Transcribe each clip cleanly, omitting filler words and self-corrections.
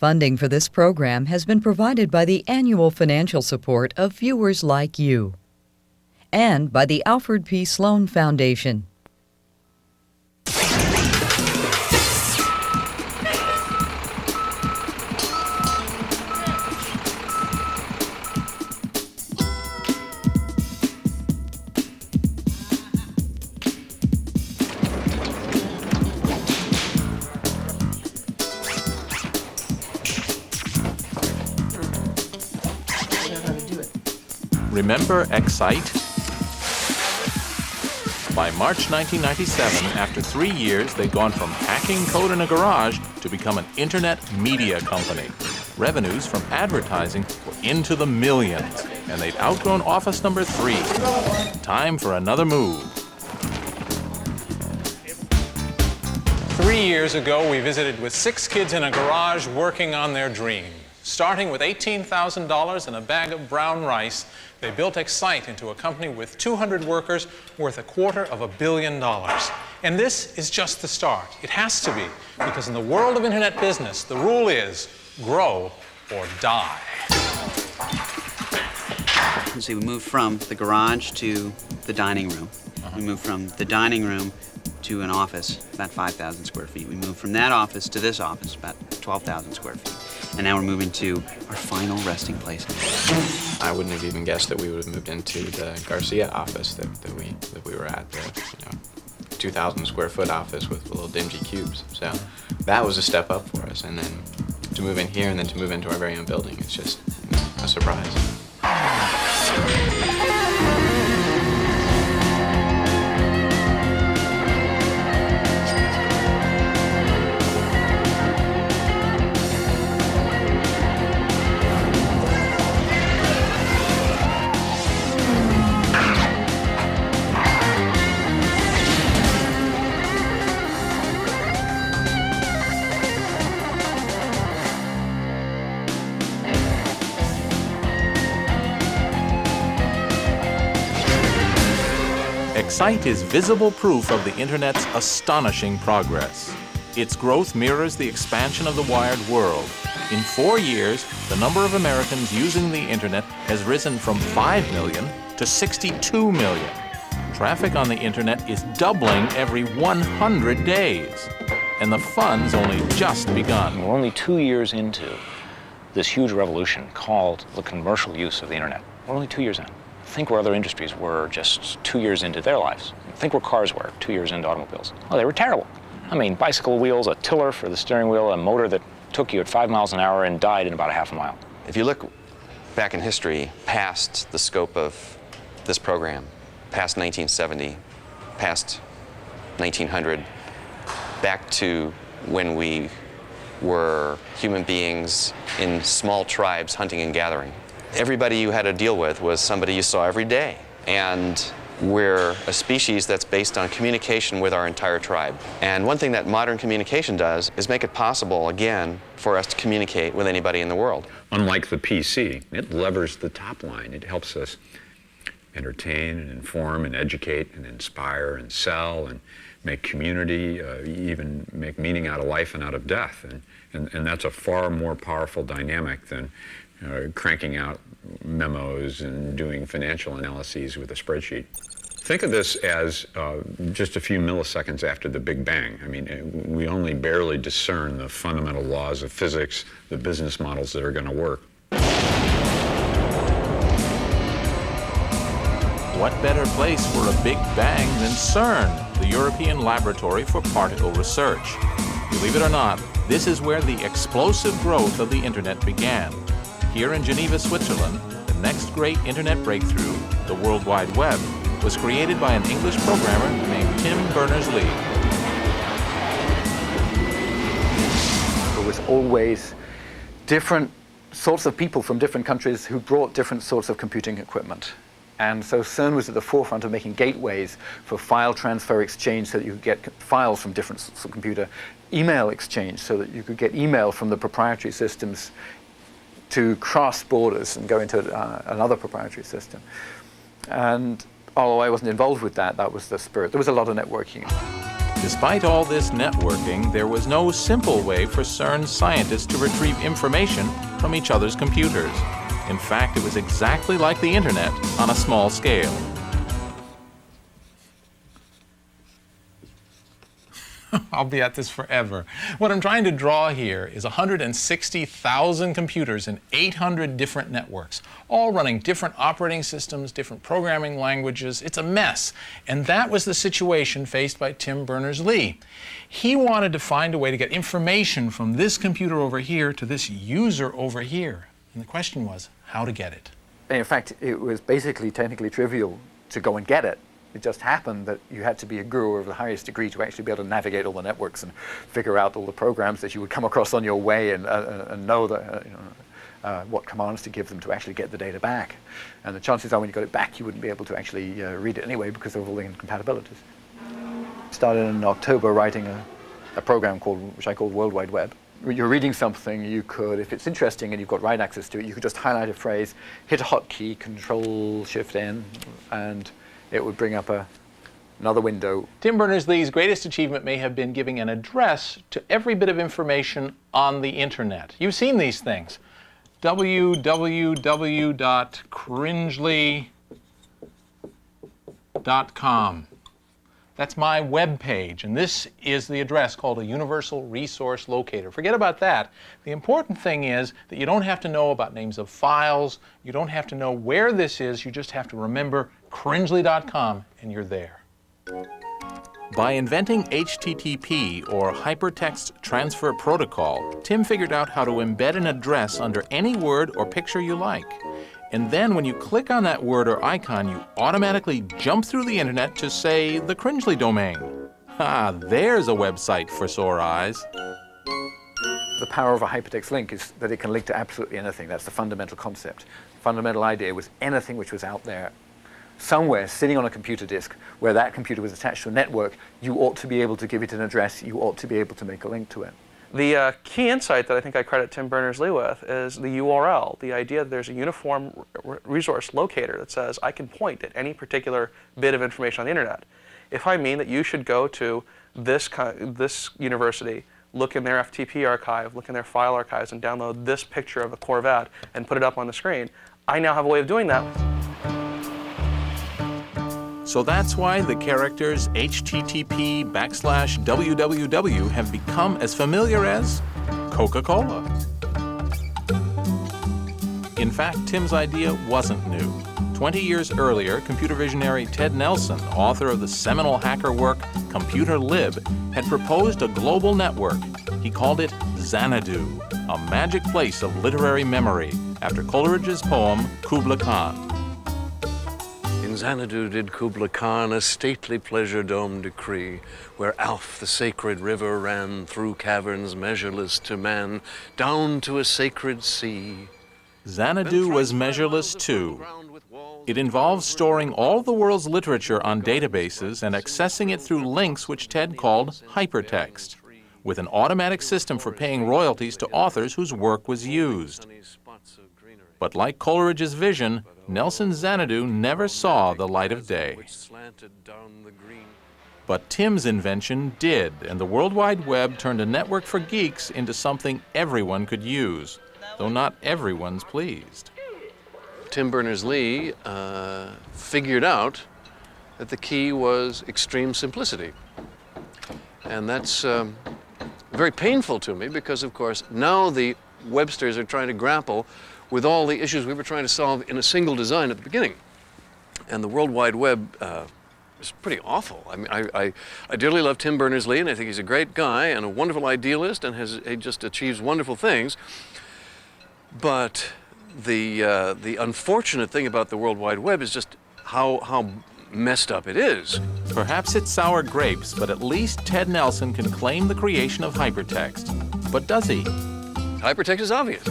Funding for this program has been provided by the annual financial support of viewers like you and by the Alfred P. Sloan Foundation. Remember Excite? By March 1997, after 3 years, they'd gone from hacking code in a garage to become an internet media company. Revenues from advertising were into the millions, and they'd outgrown office number 3. Time for another move. 3 years ago, we visited with 6 kids in a garage working on their dream. Starting with $18,000 and a bag of brown rice, they built Excite into a company with 200 workers worth $250 million. And this is just the start. It has to be, because in the world of internet business, the rule is grow or die. So we moved from the garage to the dining room. We moved from the dining room to an office, about 5,000 square feet. We moved from that office to this office, about 12,000 square feet. And now we're moving to our final resting place. I wouldn't have even guessed that we would have moved into the Garcia office that we were at, the 2,000 square foot office with little dingy cubes. So that was a step up for us. And then to move in here and then to move into our very own building, it's just a surprise. Excite is visible proof of the Internet's astonishing progress. Its growth mirrors the expansion of the wired world. In 4 years, the number of Americans using the Internet has risen from 5 million to 62 million. Traffic on the Internet is doubling every 100 days. And the fun's only just begun. We're only 2 years into this huge revolution called the commercial use of the Internet. We're only 2 years in. Think where other industries were just 2 years into their lives. Think where cars were 2 years into automobiles. Oh, they were terrible. I mean, bicycle wheels, a tiller for the steering wheel, a motor that took you at 5 miles an hour and died in about a half a mile. If you look back in history, past the scope of this program, past 1970, past 1900, back to when we were human beings in small tribes hunting and gathering. Everybody you had to deal with was somebody you saw every day. And we're a species that's based on communication with our entire tribe. And one thing that modern communication does is make it possible, again, for us to communicate with anybody in the world. Unlike the PC, it levers the top line. It helps us entertain and inform and educate and inspire and sell and make community, even make meaning out of life and out of death. And that's a far more powerful dynamic than cranking out memos and doing financial analyses with a spreadsheet. Think of this as just a few milliseconds after the Big Bang. I mean, we only barely discern the fundamental laws of physics, the business models that are going to work. What better place for a Big Bang than CERN, the European Laboratory for Particle Research? Believe it or not, this is where the explosive growth of the Internet began. Here in Geneva, Switzerland, the next great Internet breakthrough, the World Wide Web, was created by an English programmer named Tim Berners-Lee. There was always different sorts of people from different countries who brought different sorts of computing equipment. And so CERN was at the forefront of making gateways for file transfer exchange so that you could get files from different sorts of computer, email exchange so that you could get email from the proprietary systems to cross borders and go into another proprietary system. And although I wasn't involved with that, that was the spirit. There was a lot of networking. Despite all this networking, there was no simple way for CERN scientists to retrieve information from each other's computers. In fact, it was exactly like the internet on a small scale. I'll be at this forever. What I'm trying to draw here is 160,000 computers in 800 different networks, all running different operating systems, different programming languages. It's a mess. And that was the situation faced by Tim Berners-Lee. He wanted to find a way to get information from this computer over here to this user over here. And the question was, how to get it. In fact, it was basically technically trivial to go and get it. It just happened that you had to be a guru of the highest degree to actually be able to navigate all the networks and figure out all the programs that you would come across on your way and know that, what commands to give them to actually get the data back. And the chances are when you got it back, you wouldn't be able to actually read it anyway because of all the incompatibilities. Started in October writing a program which I called World Wide Web. You're reading something, you could, if it's interesting and you've got write access to it, you could just highlight a phrase, hit a hotkey, Control-Shift-N, and it would bring up another window. Tim Berners-Lee's greatest achievement may have been giving an address to every bit of information on the internet. You've seen these things. www.cringely.com. That's my web page, and this is the address called a Universal Resource Locator. Forget about that. The important thing is that you don't have to know about names of files, you don't have to know where this is, you just have to remember Cringely.com, and you're there. By inventing HTTP, or Hypertext Transfer Protocol, Tim figured out how to embed an address under any word or picture you like. And then when you click on that word or icon, you automatically jump through the internet to, say, the Cringely domain. Ah, there's a website for sore eyes. The power of a hypertext link is that it can link to absolutely anything. That's the fundamental concept. The fundamental idea was anything which was out there, somewhere sitting on a computer disk, where that computer was attached to a network, you ought to be able to give it an address, you ought to be able to make a link to it. The key insight that I think I credit Tim Berners-Lee with is the URL, the idea that there's a uniform resource locator that says I can point at any particular bit of information on the internet. If I mean that you should go to this university, look in their FTP archive, look in their file archives, and download this picture of a Corvette and put it up on the screen, I now have a way of doing that. So that's why the characters HTTP/www have become as familiar as Coca-Cola. In fact, Tim's idea wasn't new. 20 years earlier, computer visionary Ted Nelson, author of the seminal hacker work Computer Lib, had proposed a global network. He called it Xanadu, a magic place of literary memory, after Coleridge's poem Kubla Khan. In Xanadu did Kubla Khan a stately pleasure dome decree, where Alph the sacred river ran through caverns measureless to man, down to a sacred sea. Xanadu was measureless too. It involves storing all the world's literature on databases and accessing it through links which Ted called hypertext, with an automatic system for paying royalties to authors whose work was used. But like Coleridge's vision, Nelson's Xanadu never saw the light of day. But Tim's invention did, and the World Wide Web turned a network for geeks into something everyone could use, though not everyone's pleased. Tim Berners-Lee figured out that the key was extreme simplicity. And that's very painful to me because, of course, now the Websters are trying to grapple with all the issues we were trying to solve in a single design at the beginning. And the World Wide Web is pretty awful. I mean, I dearly love Tim Berners-Lee, and I think he's a great guy and a wonderful idealist, and he just achieves wonderful things. But the unfortunate thing about the World Wide Web is just how messed up it is. Perhaps it's sour grapes, but at least Ted Nelson can claim the creation of hypertext. But does he? Hypertext is obvious.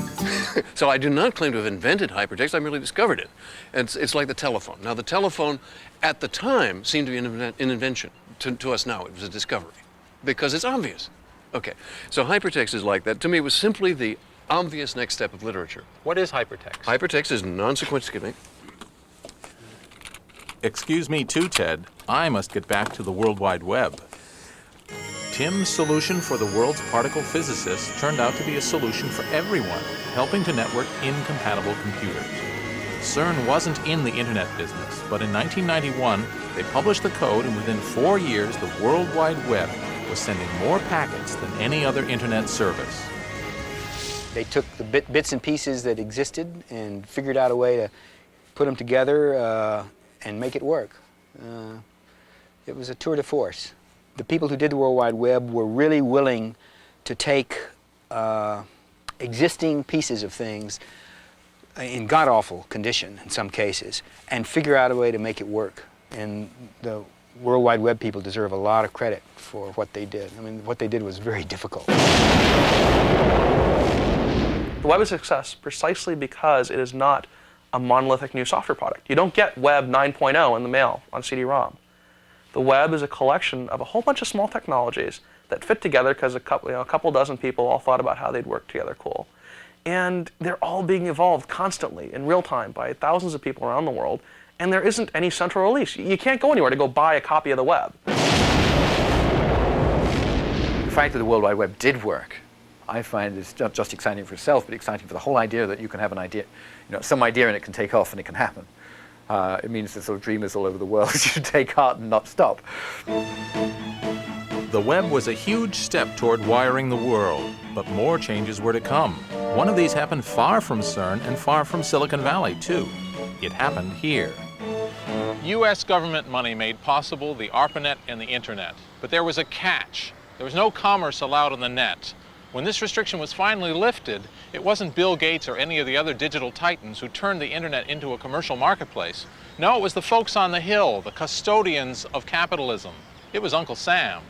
So I do not claim to have invented hypertext, I merely discovered it. And it's like the telephone. Now the telephone at the time seemed to be an invention. To us now it was a discovery because it's obvious. Okay, so hypertext is like that. To me it was simply the obvious next step of literature. What is hypertext? Hypertext is non-sequential. Excuse me too, Ted. I must get back to the World Wide Web. Tim's solution for the world's particle physicists turned out to be a solution for everyone, helping to network incompatible computers. CERN wasn't in the internet business, but in 1991, they published the code, and within 4 years, the World Wide Web was sending more packets than any other internet service. They took the bits and pieces that existed and figured out a way to put them together and make it work. It was a tour de force. The people who did the World Wide Web were really willing to take existing pieces of things in god-awful condition in some cases and figure out a way to make it work. And the World Wide Web people deserve a lot of credit for what they did. I mean, what they did was very difficult. The web is a success precisely because it is not a monolithic new software product. You don't get Web 9.0 in the mail on CD-ROM. The web is a collection of a whole bunch of small technologies that fit together because a couple dozen people all thought about how they'd work together cool. And they're all being evolved constantly in real time by thousands of people around the world, and there isn't any central release. You can't go anywhere to go buy a copy of the web. The fact that the World Wide Web did work, I find is not just exciting for itself, but exciting for the whole idea that you can have an idea, some idea and it can take off and it can happen. It means that sort of dreamers all over the world should take heart and not stop. The web was a huge step toward wiring the world, but more changes were to come. One of these happened far from CERN and far from Silicon Valley, too. It happened here. U.S. government money made possible the ARPANET and the Internet. But there was a catch. There was no commerce allowed on the net. When this restriction was finally lifted, it wasn't Bill Gates or any of the other digital titans who turned the Internet into a commercial marketplace. No, it was the folks on the Hill, the custodians of capitalism. It was Uncle Sam.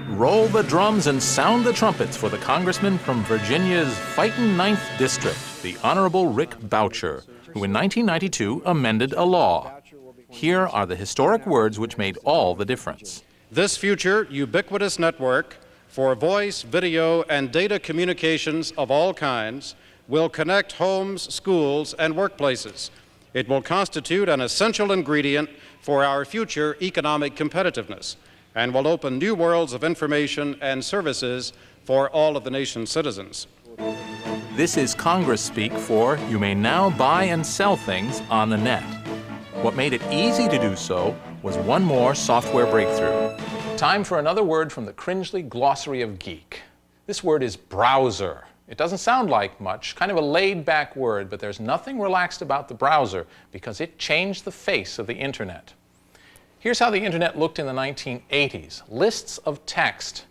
Roll the drums and sound the trumpets for the congressman from Virginia's fightin' 9th District, the Honorable Rick Boucher, who in 1992 amended a law. Here are the historic words which made all the difference. This future ubiquitous network for voice, video, and data communications of all kinds will connect homes, schools, and workplaces. It will constitute an essential ingredient for our future economic competitiveness and will open new worlds of information and services for all of the nation's citizens. This is Congress speak for you may now buy and sell things on the net. What made it easy to do so was one more software breakthrough. Time for another word from the Cringely Glossary of Geek. This word is browser. It doesn't sound like much, kind of a laid-back word, but there's nothing relaxed about the browser because it changed the face of the Internet. Here's how the Internet looked in the 1980s. Lists of text.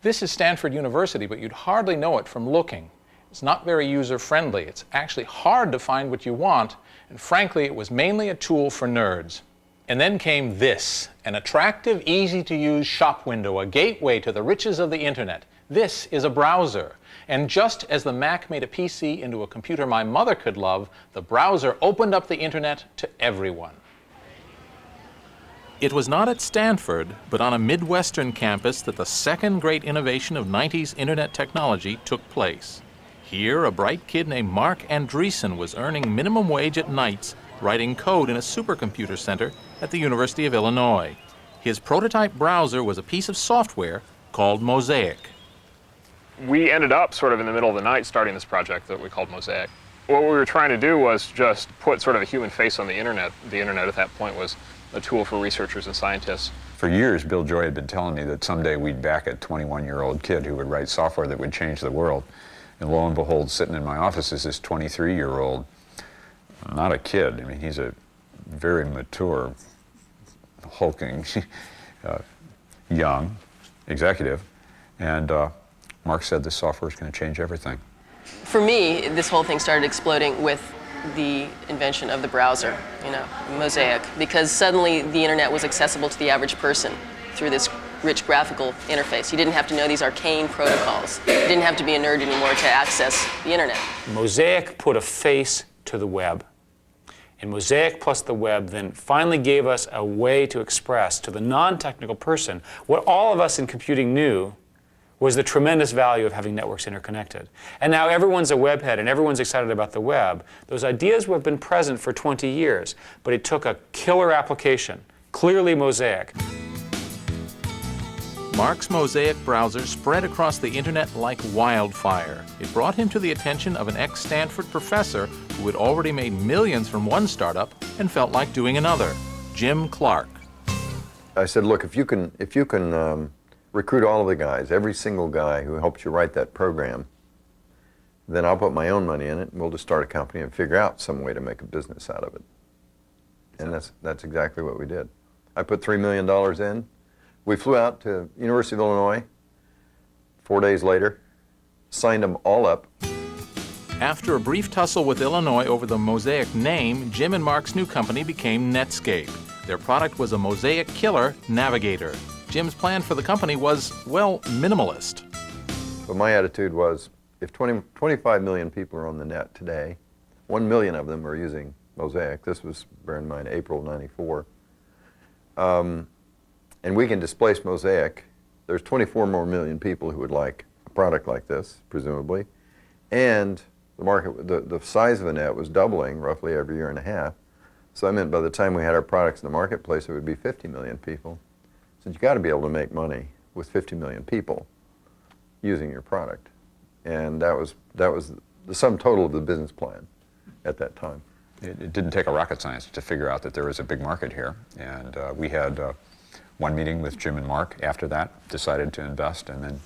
This is Stanford University, but you'd hardly know it from looking. It's not very user-friendly. It's actually hard to find what you want, and frankly, it was mainly a tool for nerds. And then came this, an attractive, easy-to-use shop window, a gateway to the riches of the Internet. This is a browser. And just as the Mac made a PC into a computer my mother could love, the browser opened up the Internet to everyone. It was not at Stanford, but on a Midwestern campus that the second great innovation of 90s Internet technology took place. Here, a bright kid named Mark Andreessen was earning minimum wage at nights, writing code in a supercomputer center at the University of Illinois. His prototype browser was a piece of software called Mosaic. We ended up sort of in the middle of the night starting this project that we called Mosaic. What we were trying to do was just put sort of a human face on the Internet. The Internet at that point was a tool for researchers and scientists. For years, Bill Joy had been telling me that someday we'd back a 21-year-old kid who would write software that would change the world. And lo and behold, sitting in my office is this 23-year-old, not a kid. I mean, he's a very mature, hulking, young executive. And Mark said this software is going to change everything. For me, this whole thing started exploding with the invention of the browser, Mosaic, because suddenly the Internet was accessible to the average person through this rich graphical interface. You didn't have to know these arcane protocols. You didn't have to be a nerd anymore to access the Internet. Mosaic put a face to the web. And Mosaic plus the web then finally gave us a way to express to the non-technical person what all of us in computing knew was the tremendous value of having networks interconnected. And now everyone's a webhead and everyone's excited about the web. Those ideas have been present for 20 years, but it took a killer application, clearly Mosaic. Mark's Mosaic browser spread across the internet like wildfire. It brought him to the attention of an ex-Stanford professor who had already made millions from one startup and felt like doing another, Jim Clark. I said, look, if you can recruit all of the guys, every single guy who helped you write that program, then I'll put my own money in it, and we'll just start a company and figure out some way to make a business out of it. And that's exactly what we did. I put $3 million in. We flew out to University of Illinois 4 days later, signed them all up. After a brief tussle with Illinois over the Mosaic name, Jim and Mark's new company became Netscape. Their product was a Mosaic killer navigator. Jim's plan for the company was, well, minimalist. But my attitude was, if 25 million people are on the net today, 1 million of them are using Mosaic. This was, bear in mind, April '94. And we can displace Mosaic. There's 24 more million people who would like a product like this, presumably. And the market, the size of the net was doubling roughly every year and a half. So I meant by the time we had our products in the marketplace, it would be 50 million people. So you got to be able to make money with 50 million people using your product. And that was the sum total of the business plan at that time. It didn't take a rocket science to figure out that there was a big market here. And we had one meeting with Jim and Mark after that, decided to invest, and then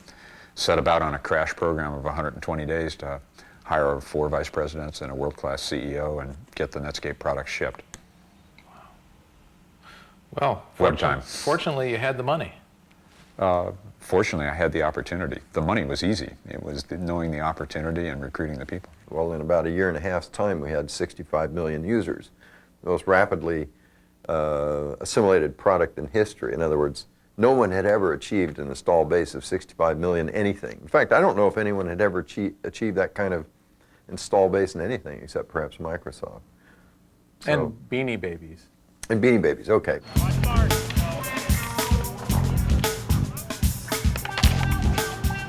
set about on a crash program of 120 days to hire 4 vice presidents and a world-class CEO and get the Netscape product shipped. Well, fortunately, you had the money. Fortunately, I had the opportunity. The money was easy. It was knowing the opportunity and recruiting the people. Well, in about a year and a half's time, we had 65 million users, the most rapidly assimilated product in history. In other words, no one had ever achieved an install base of 65 million anything. In fact, I don't know if anyone had ever achieved that kind of install base in anything except perhaps Microsoft. So, and Beanie Babies. And Beanie Babies, okay.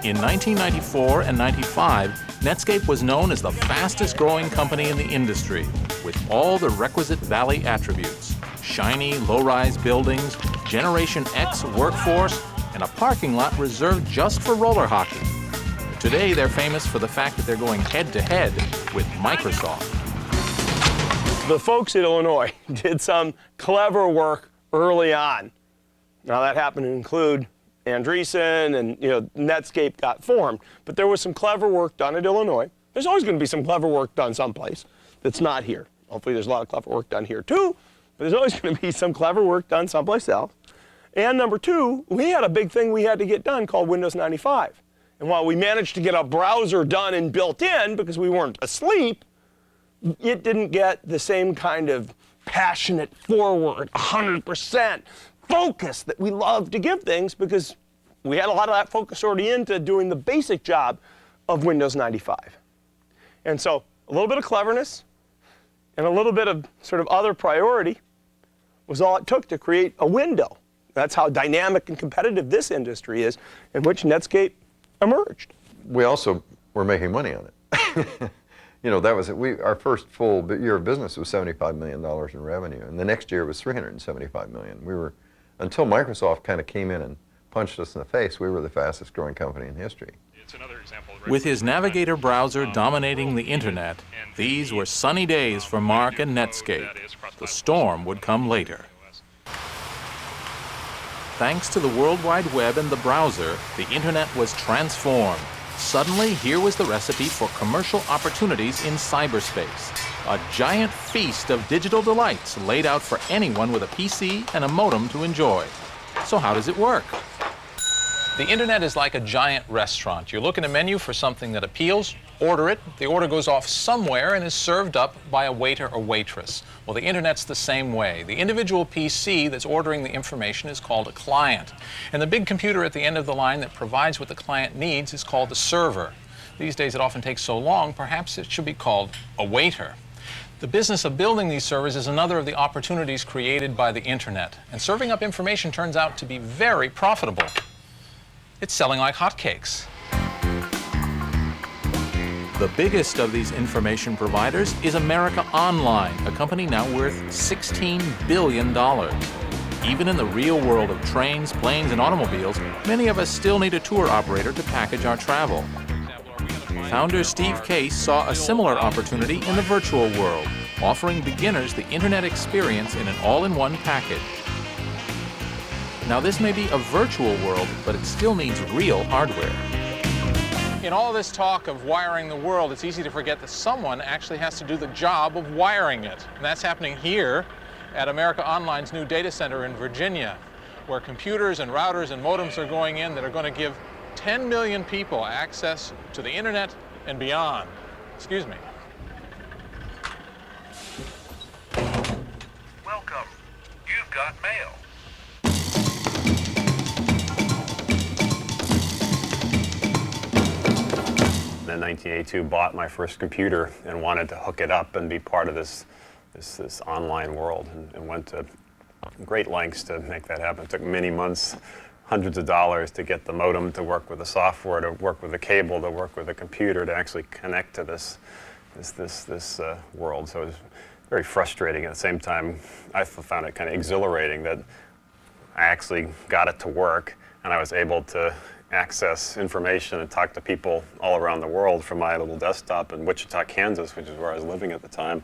In 1994 and 95, Netscape was known as the fastest growing company in the industry, with all the requisite Valley attributes: shiny, low-rise buildings, Generation X workforce, and a parking lot reserved just for roller hockey. Today, they're famous for the fact that they're going head-to-head with Microsoft. The folks at Illinois did some clever work early on. Now, that happened to include Andreessen, and Netscape got formed. But there was some clever work done at Illinois. There's always going to be some clever work done someplace that's not here. Hopefully there's a lot of clever work done here too, but there's always going to be some clever work done someplace else. And number 2, we had a big thing we had to get done called Windows 95. And while we managed to get a browser done and built in because we weren't asleep, it didn't get the same kind of passionate forward, 100% focus that we love to give things, because we had a lot of that focus already into doing the basic job of Windows 95. And so a little bit of cleverness and a little bit of sort of other priority was all it took to create a window. That's how dynamic and competitive this industry is, in which Netscape emerged. We also were making money on it. That was it. Our first full year of business was $75 million in revenue, and the next year was $375 million. We were, until Microsoft kind of came in and punched us in the face, we were the fastest growing company in history. With his Navigator browser dominating the internet, these were sunny days for Mark and Netscape. The storm would come later. Thanks to the World Wide Web and the browser, the internet was transformed. Suddenly, here was the recipe for commercial opportunities in cyberspace. A giant feast of digital delights laid out for anyone with a PC and a modem to enjoy. So how does it work? The internet is like a giant restaurant. You look in a menu for something that appeals, order it, the order goes off somewhere and is served up by a waiter or waitress. Well, the internet's the same way. The individual PC that's ordering the information is called a client. And the big computer at the end of the line that provides what the client needs is called the server. These days it often takes so long, perhaps it should be called a waiter. The business of building these servers is another of the opportunities created by the internet. And serving up information turns out to be very profitable. It's selling like hotcakes. The biggest of these information providers is America Online, a company now worth $16 billion. Even in the real world of trains, planes, and automobiles, many of us still need a tour operator to package our travel. Founder Steve Case saw a similar opportunity in the virtual world, offering beginners the internet experience in an all-in-one package. Now, this may be a virtual world, but it still needs real hardware. In all this talk of wiring the world, it's easy to forget that someone actually has to do the job of wiring it. And that's happening here at America Online's new data center in Virginia, where computers and routers and modems are going in that are going to give 10 million people access to the internet and beyond. Excuse me. Welcome. You've got mail. In 1982, bought my first computer and wanted to hook it up and be part of this online world, and went to great lengths to make that happen. It took many months, hundreds of dollars to get the modem to work with the software, to work with the cable, to work with the computer, to actually connect to this world. So it was very frustrating. At the same time, I found it kind of exhilarating that I actually got it to work, and I was able to access information and talk to people all around the world from my little desktop in Wichita, Kansas, which is where I was living at the time.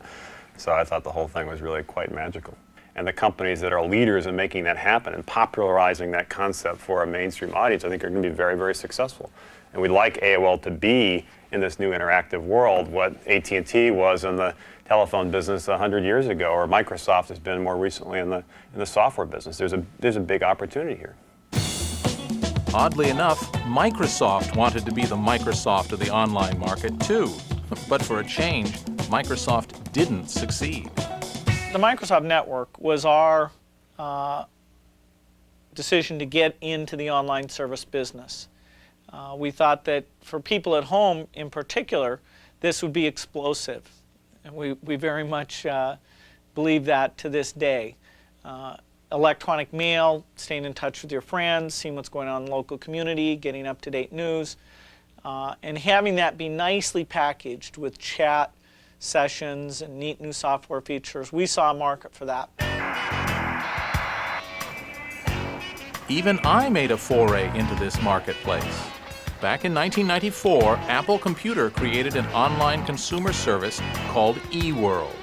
So I thought the whole thing was really quite magical. And the companies that are leaders in making that happen and popularizing that concept for a mainstream audience, I think are going to be very, very successful. And we'd like AOL to be in this new interactive world what AT&T was in the telephone business 100 years ago, or Microsoft has been more recently in the software business. There's a big opportunity here. Oddly enough, Microsoft wanted to be the Microsoft of the online market too. But for a change, Microsoft didn't succeed. The Microsoft network was our decision to get into the online service business. We thought that for people at home in particular, this would be explosive. And we very much believe that to this day. Electronic mail, staying in touch with your friends, seeing what's going on in the local community, getting up-to-date news, and having that be nicely packaged with chat sessions and neat new software features. We saw a market for that. Even I made a foray into this marketplace. Back in 1994, Apple Computer created an online consumer service called eWorld.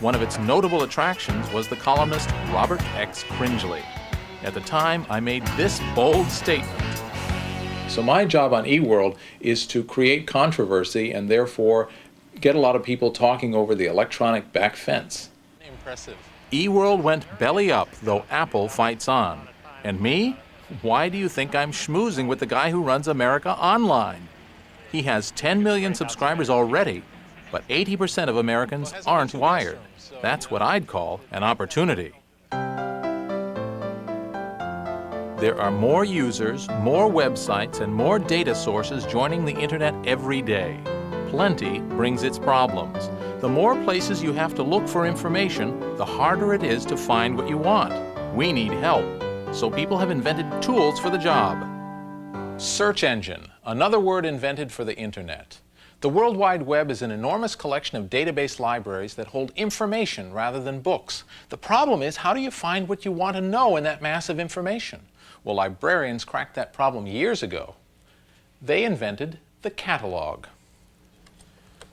One of its notable attractions was the columnist Robert X. Cringely. At the time, I made this bold statement. So my job on eWorld is to create controversy and therefore get a lot of people talking over the electronic back fence. Impressive. eWorld went belly up, though Apple fights on. And me? Why do you think I'm schmoozing with the guy who runs America Online? He has 10 million subscribers already, but 80% of Americans aren't wired. That's what I'd call an opportunity. There are more users, more websites, and more data sources joining the internet every day. Plenty brings its problems. The more places you have to look for information, the harder it is to find what you want. We need help, so people have invented tools for the job. Search engine, another word invented for the internet. The World Wide Web is an enormous collection of database libraries that hold information rather than books. The problem is, how do you find what you want to know in that mass of information? Well, librarians cracked that problem years ago. They invented the catalog.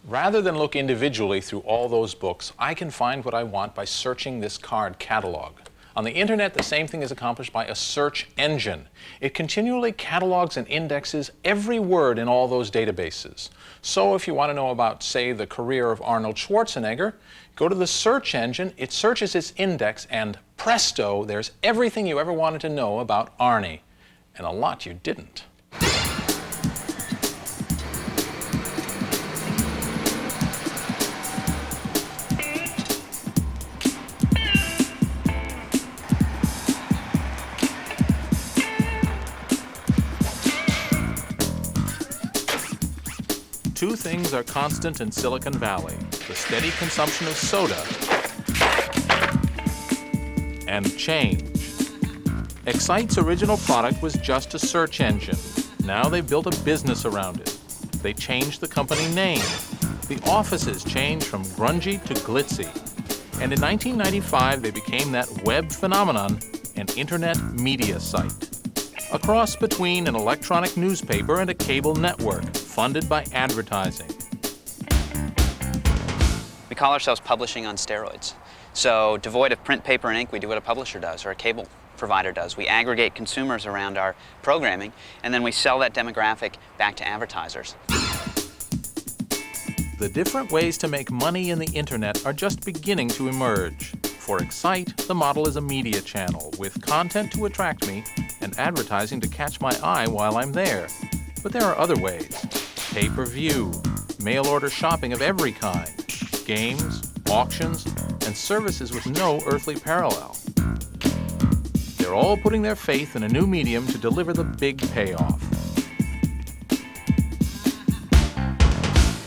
Rather than look individually through all those books, I can find what I want by searching this card catalog. On the internet, the same thing is accomplished by a search engine. It continually catalogs and indexes every word in all those databases. So if you want to know about, say, the career of Arnold Schwarzenegger, go to the search engine, it searches its index, and presto, there's everything you ever wanted to know about Arnie, and a lot you didn't. Two things are constant in Silicon Valley: the steady consumption of soda and change. Excite's original product was just a search engine. Now they've built a business around it. They changed the company name. The offices changed from grungy to glitzy. And in 1995, they became that web phenomenon, an internet media site. A cross between an electronic newspaper and a cable network, funded by advertising. We call ourselves publishing on steroids. So devoid of print, paper, and ink, we do what a publisher does or a cable provider does. We aggregate consumers around our programming, and then we sell that demographic back to advertisers. The different ways to make money in the internet are just beginning to emerge. For Excite, the model is a media channel with content to attract me and advertising to catch my eye while I'm there. But there are other ways. Pay-per-view, mail-order shopping of every kind, games, auctions, and services with no earthly parallel. They're all putting their faith in a new medium to deliver the big payoff.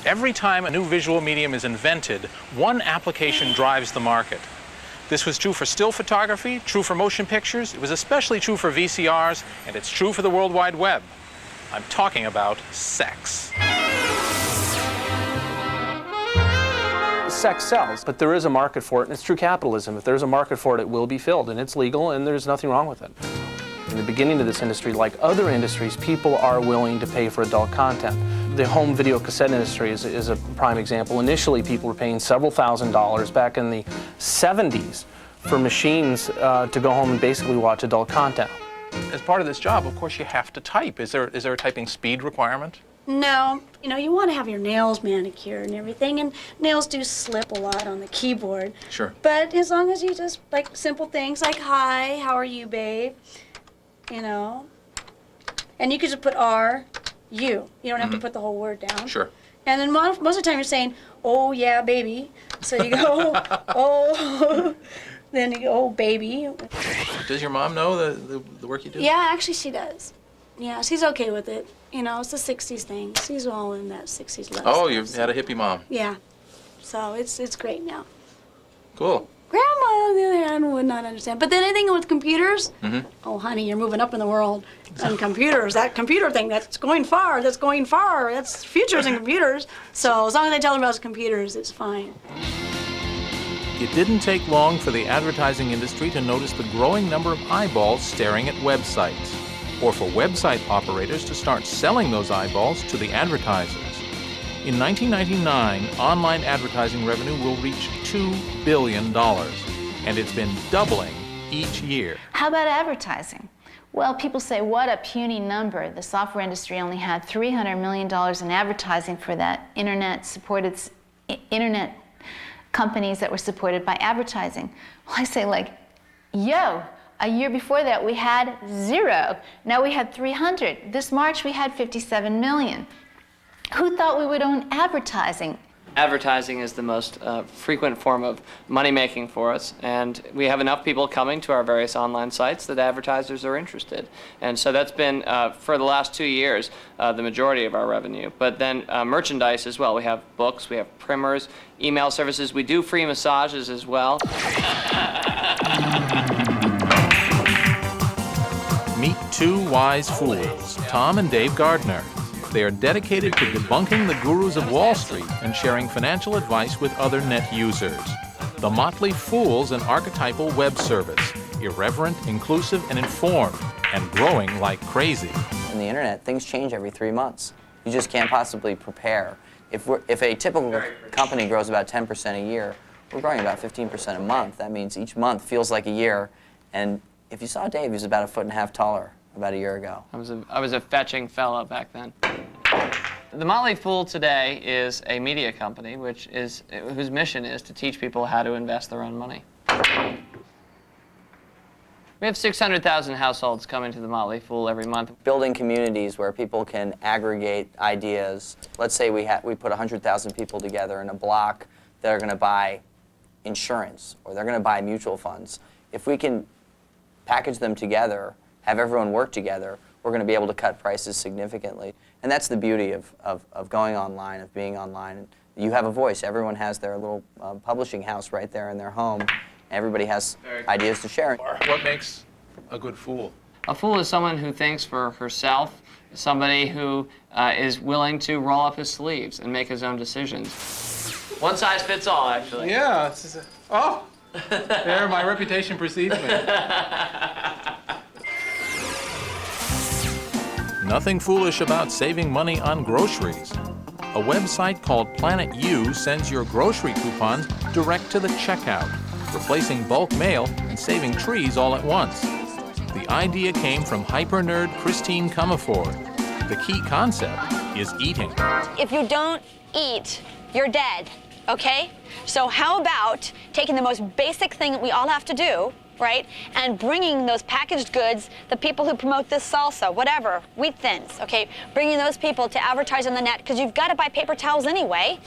Every time a new visual medium is invented, one application drives the market. This was true for still photography, true for motion pictures, it was especially true for VCRs, and it's true for the World Wide Web. I'm talking about sex. Sex sells, but there is a market for it, and it's true capitalism. If there's a market for it, it will be filled, and it's legal, and there's nothing wrong with it. In the beginning of this industry, like other industries, people are willing to pay for adult content. The home video cassette industry is a prime example. Initially, people were paying several $1,000s back in the 70s for machines to go home and basically watch adult content. As part of this job, of course, you have to type. Is there a typing speed requirement? No, you want to have your nails manicured and everything, and nails do slip a lot on the keyboard. Sure. But as long as you just, like, simple things like, hi, how are you, babe? And you could just put R, you. You don't have to put the whole word down. Sure. And then most of the time you're saying, oh, yeah, baby. So you go, oh, then you go, oh, baby. Does your mom know the work you do? Yeah, actually she does. Yeah, she's okay with it. It's a 60s thing. She's all in that 60s lifestyle. Oh, you had a hippie mom. Yeah. So it's great now. Cool. Grandma, on the other hand, would not understand. But then anything with computers, oh, honey, you're moving up in the world. And computers, that computer thing, that's going far. That's futures in computers. So as long as I tell them about computers, it's fine. It didn't take long for the advertising industry to notice the growing number of eyeballs staring at websites, or for website operators to start selling those eyeballs to the advertisers. In 1999, online advertising revenue will reach $2 billion, and it's been doubling each year. How about advertising? Well, people say, what a puny number. The software industry only had $300 million in advertising for that internet companies that were supported by advertising. Well, I say, a year before that we had 0. Now we had 300. This March we had 57 million. Who thought we would own advertising? Advertising is the most frequent form of money-making for us, and we have enough people coming to our various online sites that advertisers are interested. And so that's been, for the last 2 years, the majority of our revenue. But then merchandise as well. We have books, we have primers, email services. We do free massages as well. Meet two wise fools, Tom and Dave Gardner. They are dedicated to debunking the gurus of Wall Street and sharing financial advice with other net users. The Motley Fool's an archetypal web service, irreverent, inclusive, and informed, and growing like crazy. In the internet, things change every 3 months. You just can't possibly prepare. If a typical company grows about 10% a year, we're growing about 15% a month. That means each month feels like a year. And if you saw Dave, he was about 1.5 feet taller about a year ago. I was a fetching fella back then. The Motley Fool today is a media company whose mission is to teach people how to invest their own money. We have 600,000 households coming to the Motley Fool every month. Building communities where people can aggregate ideas. Let's say we put 100,000 people together in a block that are going to buy insurance or they're going to buy mutual funds. If we can package them together, have everyone work together, we're going to be able to cut prices significantly. And that's the beauty of going online, of being online. You have a voice. Everyone has their little publishing house right there in their home. Everybody has ideas to share. What makes a good fool? A fool is someone who thinks for herself, somebody who is willing to roll up his sleeves and make his own decisions. One size fits all, actually. Yeah. Oh, There, my reputation precedes me. Nothing foolish about saving money on groceries. A website called Planet U sends your grocery coupons direct to the checkout, replacing bulk mail and saving trees all at once. The idea came from hyper-nerd Christine Comerford. The key concept is eating. If you don't eat, you're dead, okay? So how about taking the most basic thing that we all have to do, right, and bringing those packaged goods, the people who promote this salsa, whatever, wheat thins, okay, bringing those people to advertise on the net, because you've got to buy paper towels anyway.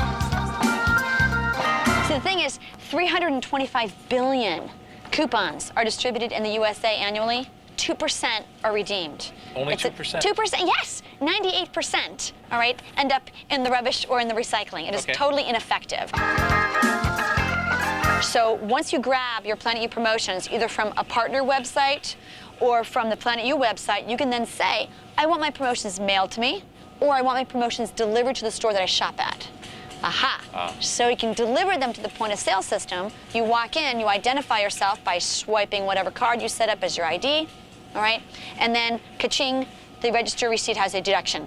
See, the thing is, 325 billion coupons are distributed in the USA annually. 2% are redeemed. Only 2%? 2%, yes. 98%, all right, end up in the rubbish or in the recycling. It is totally ineffective. So once you grab your Planet U promotions, either from a partner website or from the Planet U website, you can then say, I want my promotions mailed to me, or I want my promotions delivered to the store that I shop at. Aha. So you can deliver them to the point of sale system. You walk in, you identify yourself by swiping whatever card you set up as your ID, all right? And then, ka-ching, the register receipt has a deduction.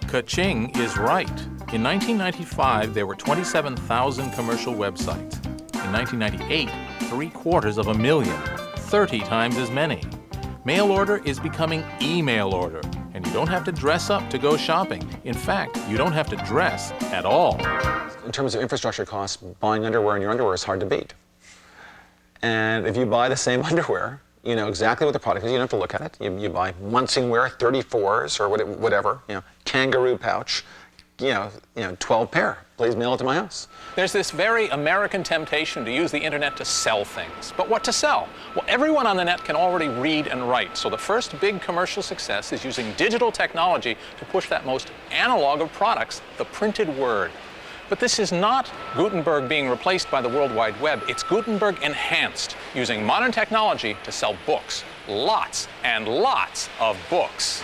Ka-ching is right. In 1995, there were 27,000 commercial websites. In 1998, 750,000, 30 times as many. Mail order is becoming email order, and you don't have to dress up to go shopping. In fact, you don't have to dress at all. In terms of infrastructure costs, buying underwear in your underwear is hard to beat. And if you buy the same underwear, you know exactly what the product is. You don't have to look at it. You buy Munsing Wear 34s or whatever, kangaroo pouch, 12 pair. Please mail it to my house. There's this very American temptation to use the internet to sell things. But what to sell? Well, everyone on the net can already read and write. So the first big commercial success is using digital technology to push that most analog of products, the printed word. But this is not Gutenberg being replaced by the World Wide Web. It's Gutenberg enhanced, using modern technology to sell books. Lots and lots of books.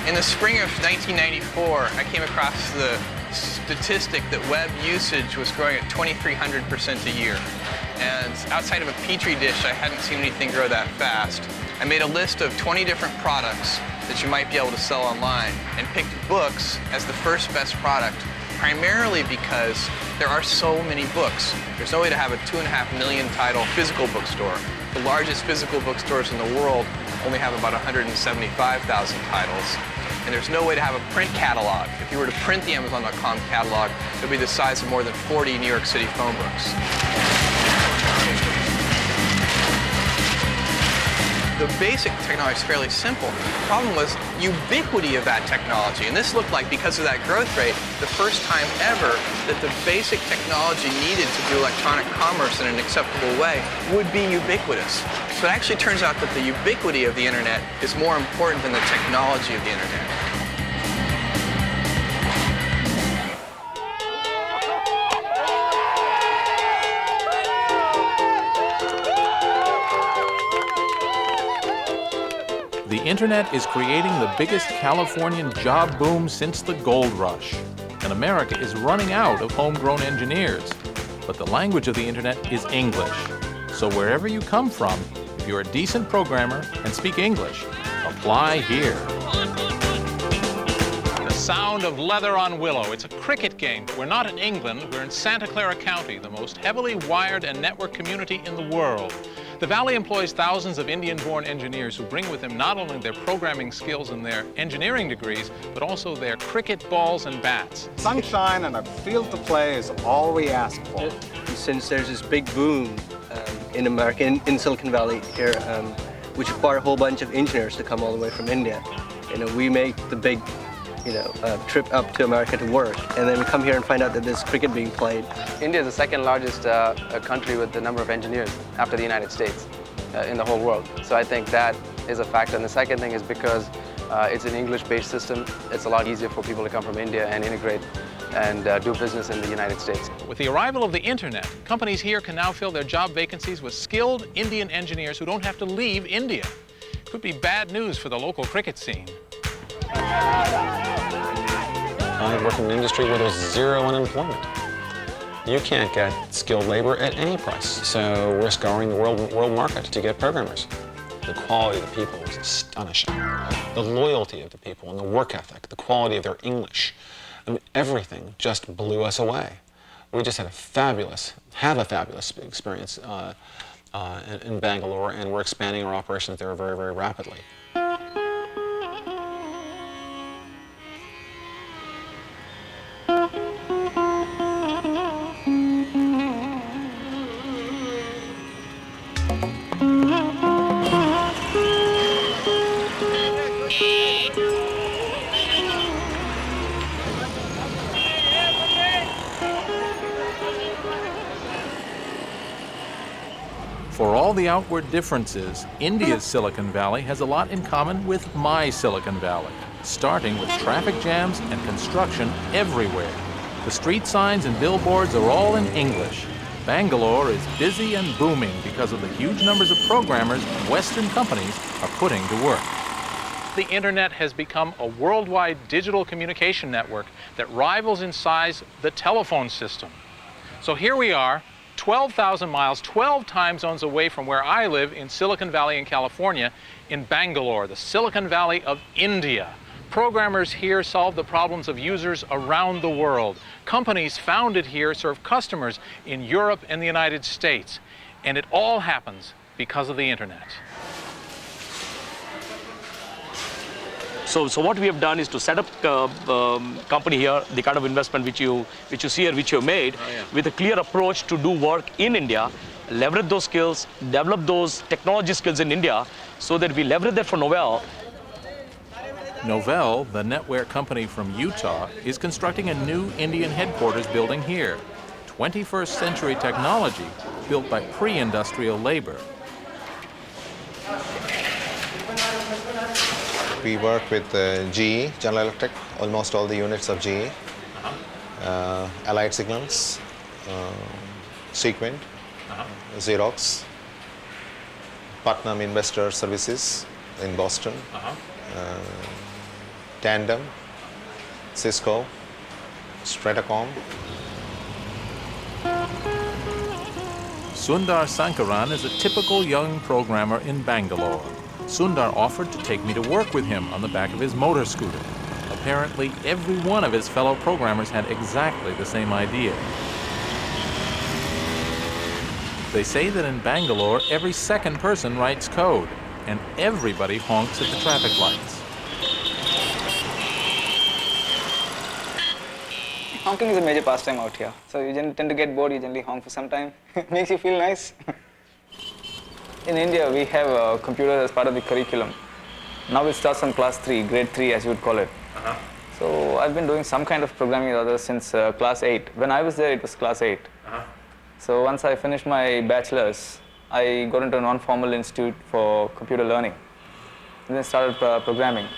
In the spring of 1994, I came across the statistic that web usage was growing at 2,300% a year. And outside of a petri dish, I hadn't seen anything grow that fast. I made a list of 20 different products that you might be able to sell online and picked books as the first best product, primarily because there are so many books. There's no way to have a 2.5 million title physical bookstore. The largest physical bookstores in the world only have about 175,000 titles. And there's no way to have a print catalog. If you were to print the Amazon.com catalog, it would be the size of more than 40 New York City phone books. The basic technology is fairly simple. The problem was ubiquity of that technology. And this looked like, because of that growth rate, the first time ever that the basic technology needed to do electronic commerce in an acceptable way would be ubiquitous. So it actually turns out that the ubiquity of the internet is more important than the technology of the internet. The internet is creating the biggest Californian job boom since the gold rush. And America is running out of homegrown engineers. But the language of the internet is English. So wherever you come from, if you're a decent programmer and speak English, apply here. The sound of leather on willow. It's a cricket game. We're not in England, we're in Santa Clara County, the most heavily wired and networked community in the world. The Valley employs thousands of Indian-born engineers who bring with them not only their programming skills and their engineering degrees, but also their cricket balls and bats. Sunshine and a field to play is all we ask for. Since there's this big boom in America, in Silicon Valley here, which require a whole bunch of engineers to come all the way from India, we make the big trip up to America to work, and then we come here and find out that there's cricket being played. India is the second largest country with the number of engineers after the United States in the whole world. So I think that is a factor. And the second thing is because it's an English-based system, it's a lot easier for people to come from India and integrate and do business in the United States. With the arrival of the internet, companies here can now fill their job vacancies with skilled Indian engineers who don't have to leave India. Could be bad news for the local cricket scene. I work in an industry where there's zero unemployment. You can't get skilled labor at any price. So we're scouring the world market to get programmers. The quality of the people is astonishing. The loyalty of the people and the work ethic, the quality of their English. I mean, everything just blew us away. We just have a fabulous experience in Bangalore, and we're expanding our operations there very, very rapidly. For all the outward differences, India's Silicon Valley has a lot in common with my Silicon Valley, starting with traffic jams and construction everywhere. The street signs and billboards are all in English. Bangalore is busy and booming because of the huge numbers of programmers Western companies are putting to work. The internet has become a worldwide digital communication network that rivals in size the telephone system. So here we are, 12,000 miles, 12 time zones away from where I live in Silicon Valley in California, in Bangalore, the Silicon Valley of India. Programmers here solve the problems of users around the world. Companies founded here serve customers in Europe and the United States. And it all happens because of the internet. So what we have done is to set up company here, the kind of investment which you see here, which you made, with a clear approach to do work in India, leverage those skills, develop those technology skills in India, so that we leverage that for Novell. Novell, the netware company from Utah, is constructing a new Indian headquarters building here. 21st century technology built by pre-industrial labor. We work with GE, General Electric, almost all the units of GE, Allied Signals, Sequent, Xerox, Putnam Investor Services in Boston, Tandem, Cisco, Stratacom. Sundar Sankaran is a typical young programmer in Bangalore. Sundar offered to take me to work with him on the back of his motor scooter. Apparently, every one of his fellow programmers had exactly the same idea. They say that in Bangalore, every second person writes code, and everybody honks at the traffic lights. Honking is a major pastime out here. So you tend to get bored, you generally honk for some time. It makes you feel nice. In India, we have a computer as part of the curriculum. Now it starts on class 3, grade 3 as you would call it. So I've been doing some kind of programming or other since class 8. When I was there, it was class 8. So once I finished my bachelor's, I got into a non-formal institute for computer learning. And then started programming.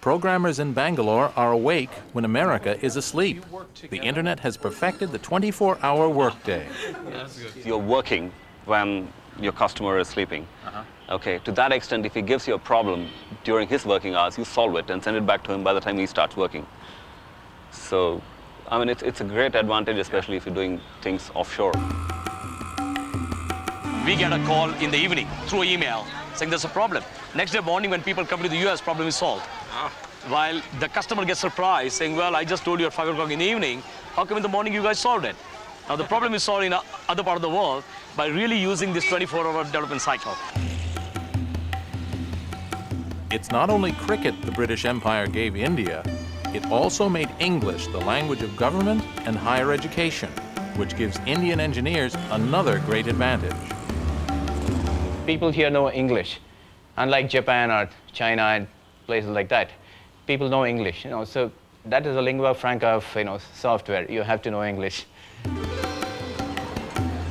Programmers in Bangalore are awake when America is asleep. The internet has perfected the 24-hour workday. You're working when your customer is sleeping. Okay, to that extent, if he gives you a problem during his working hours, you solve it and send it back to him by the time he starts working. So, I mean, it's a great advantage, especially if you're doing things offshore. We get a call in the evening through email saying there's a problem. Next day morning when people come to the US, problem is solved. While the customer gets surprised saying, well, I just told you at 5 o'clock in the evening, how come in the morning you guys solved it? Now the problem is solved in other part of the world by really using this 24-hour development cycle. It's not only cricket the British Empire gave India, it also made English the language of government and higher education, which gives Indian engineers another great advantage. People here know English, unlike Japan or China and places like that. People know English, so that is a lingua franca of software. You have to know English.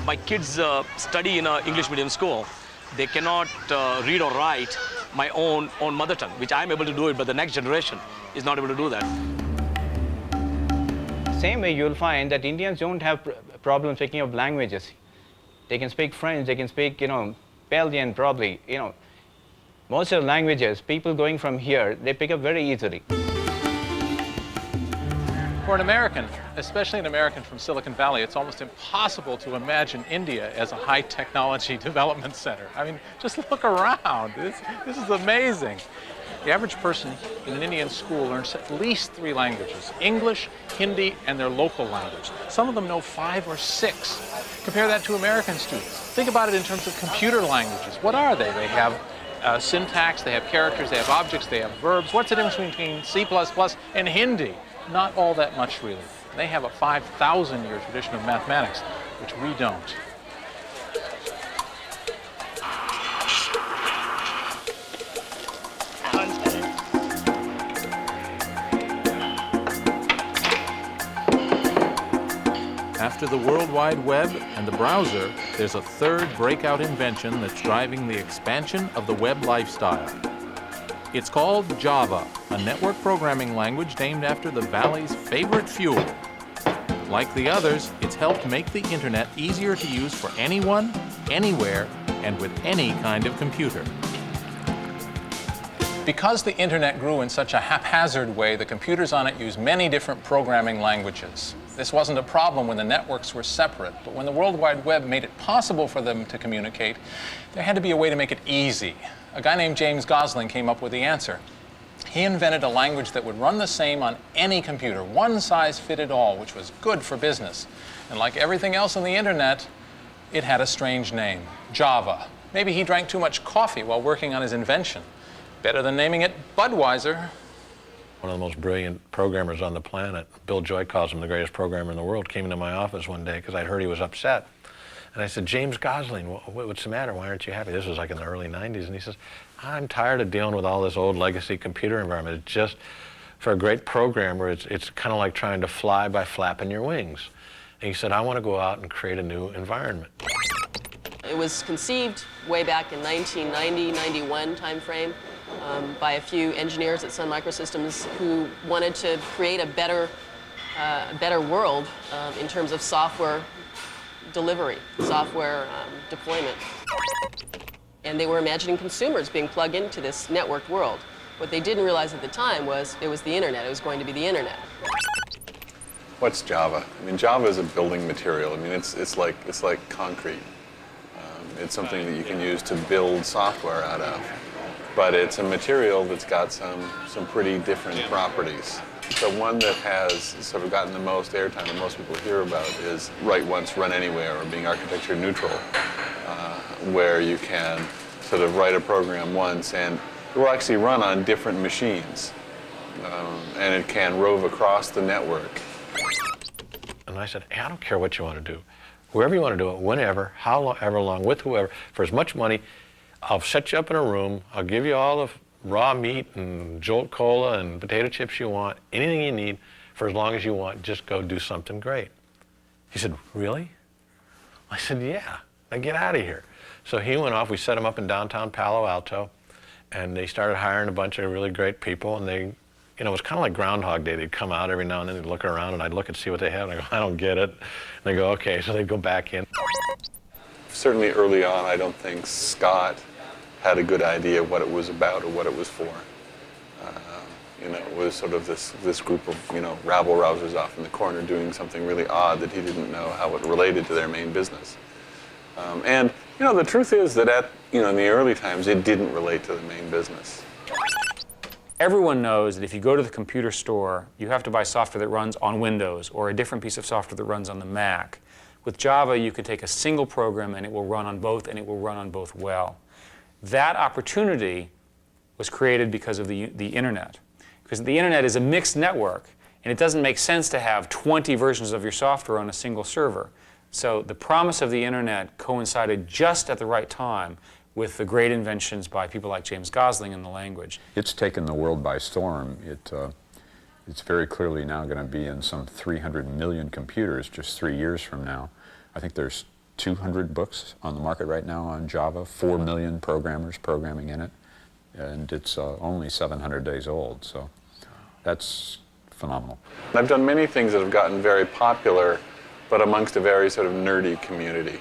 My kids study in an English medium school. They cannot read or write my own mother tongue, which I'm able to do it, but the next generation is not able to do that. same way, you'll find that Indians don't have problems picking up languages. They can speak French, they can speak, Belgian probably, Most of the languages, people going from here, they pick up very easily. For an American, especially an American from Silicon Valley, it's almost impossible to imagine India as a high technology development center. I mean, just look around. This is amazing. The average person in an Indian school learns at least 3 languages: English, Hindi, and their local language. Some of them know 5 or 6. Compare that to American students. Think about it in terms of computer languages. What are they? They have syntax, they have characters, they have objects, they have verbs. What's the difference between C++ and Hindi? Not all that much, really. They have a 5,000-year tradition of mathematics, which we don't. After the World Wide Web and the browser, there's a third breakout invention that's driving the expansion of the web lifestyle. It's called Java, a network programming language named after the Valley's favorite fuel. Like the others, it's helped make the internet easier to use for anyone, anywhere, and with any kind of computer. Because the internet grew in such a haphazard way, the computers on it use many different programming languages. This wasn't a problem when the networks were separate, but when the World Wide Web made it possible for them to communicate, there had to be a way to make it easy. A guy named James Gosling came up with the answer. He invented a language that would run the same on any computer, one size fitted all, which was good for business. And like everything else on the internet, it had a strange name, Java. Maybe he drank too much coffee while working on his invention. Better than naming it Budweiser. One of the most brilliant programmers on the planet, Bill Joy calls him the greatest programmer in the world, came into my office one day because I'd heard he was upset. And I said, James Gosling, what's the matter? Why aren't you happy? This was like in the early 90s. And he says, I'm tired of dealing with all this old legacy computer environment. It's just, for a great programmer, it's kind of like trying to fly by flapping your wings. And he said, I want to go out and create a new environment. It was conceived way back in 1990-91 timeframe by a few engineers at Sun Microsystems who wanted to create a better world in terms of software delivery, software deployment. And they were imagining consumers being plugged into this networked world. What they didn't realize at the time was it was the internet. It was going to be the internet. What's Java? I mean, Java is a building material. I mean, it's like concrete. It's something that you can use to build software out of. But it's a material that's got some pretty different properties. The one that has sort of gotten the most airtime and most people hear about is write once, run anywhere, or being architecture neutral, where you can sort of write a program once and it will actually run on different machines. And it can rove across the network. And I said, hey, I don't care what you want to do. Wherever you want to do it, whenever, however long, with whoever, for as much money, I'll set you up in a room, I'll give you all the raw meat and Jolt Cola and potato chips you want, anything you need, for as long as you want, just go do something great. He said, really? I said, yeah, now get out of here. So he went off, we set him up in downtown Palo Alto, and they started hiring a bunch of really great people, and they, it was kind of like Groundhog Day. They'd come out every now and then, they'd look around, and I'd look and see what they had, and I go, I don't get it. And they go, okay, so they'd go back in. Certainly early on, I don't think Scott had a good idea what it was about or what it was for. It was sort of this group of, rabble-rousers off in the corner doing something really odd that he didn't know how it related to their main business. And the truth is that in the early times, it didn't relate to the main business. Everyone knows that if you go to the computer store, you have to buy software that runs on Windows or a different piece of software that runs on the Mac. With Java, you can take a single program and it will run on both, and it will run on both well. That opportunity was created because of the internet. Because the internet is a mixed network, and it doesn't make sense to have 20 versions of your software on a single server. So the promise of the internet coincided just at the right time with the great inventions by people like James Gosling in the language. It's taken the world by storm. It's very clearly now going to be in some 300 million computers just 3 years from now. I think there's 200 books on the market right now on Java, 4 million programmers programming in it, and it's only 700 days old. So that's phenomenal. I've done many things that have gotten very popular, but amongst a very sort of nerdy community.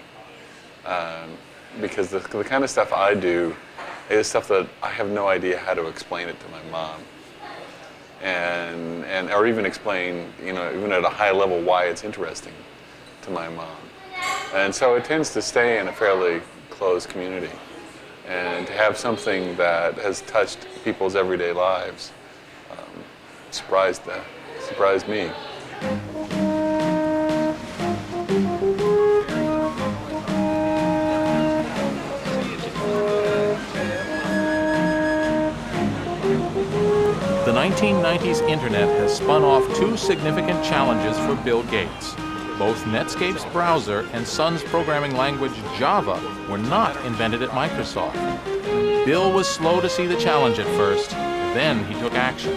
Because the kind of stuff I do is stuff that I have no idea how to explain it to my mom. Or even explain, even at a high level why it's interesting to my mom. And so it tends to stay in a fairly closed community. And to have something that has touched people's everyday lives surprised me. The 1990s internet has spun off two significant challenges for Bill Gates. Both Netscape's browser and Sun's programming language Java were not invented at Microsoft. Bill was slow to see the challenge at first, then he took action.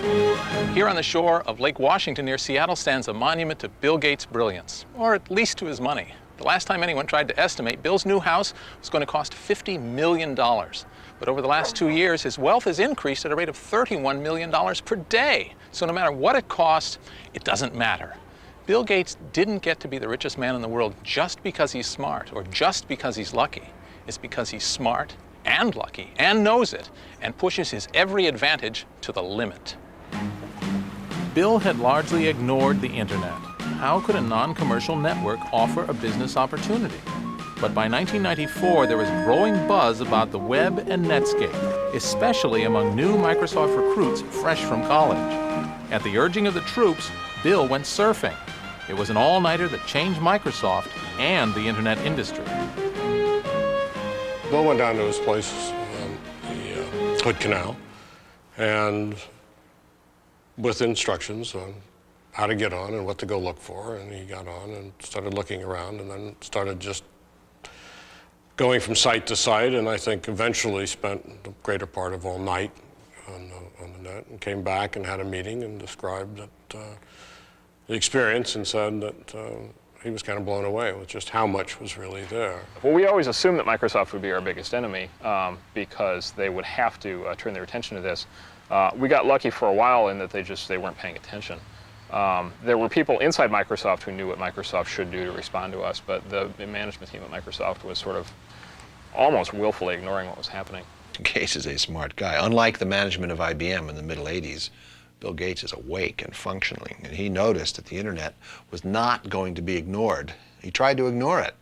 Here on the shore of Lake Washington near Seattle stands a monument to Bill Gates' brilliance, or at least to his money. The last time anyone tried to estimate, Bill's new house was going to cost $50 million. But over the last 2 years, his wealth has increased at a rate of $31 million per day. So no matter what it costs, it doesn't matter. Bill Gates didn't get to be the richest man in the world just because he's smart or just because he's lucky. It's because he's smart and lucky and knows it and pushes his every advantage to the limit. Bill had largely ignored the internet. How could a non-commercial network offer a business opportunity? But by 1994, there was growing buzz about the web and Netscape, especially among new Microsoft recruits fresh from college. At the urging of the troops, Bill went surfing. It was an all-nighter that changed Microsoft and the internet industry. Bill went down to his place on the Hood Canal, and with instructions on how to get on and what to go look for, and he got on and started looking around and then started just going from site to site, and I think eventually spent the greater part of all night on the net, and came back and had a meeting and described the experience and said that he was kind of blown away with just how much was really there. Well, we always assumed that Microsoft would be our biggest enemy because they would have to turn their attention to this. We got lucky for a while in that they weren't paying attention. There were people inside Microsoft who knew what Microsoft should do to respond to us, but the management team at Microsoft was sort of almost willfully ignoring what was happening. Gates is a smart guy. Unlike the management of IBM in the middle 80s, Bill Gates is awake and functioning, and he noticed that the internet was not going to be ignored. He tried to ignore it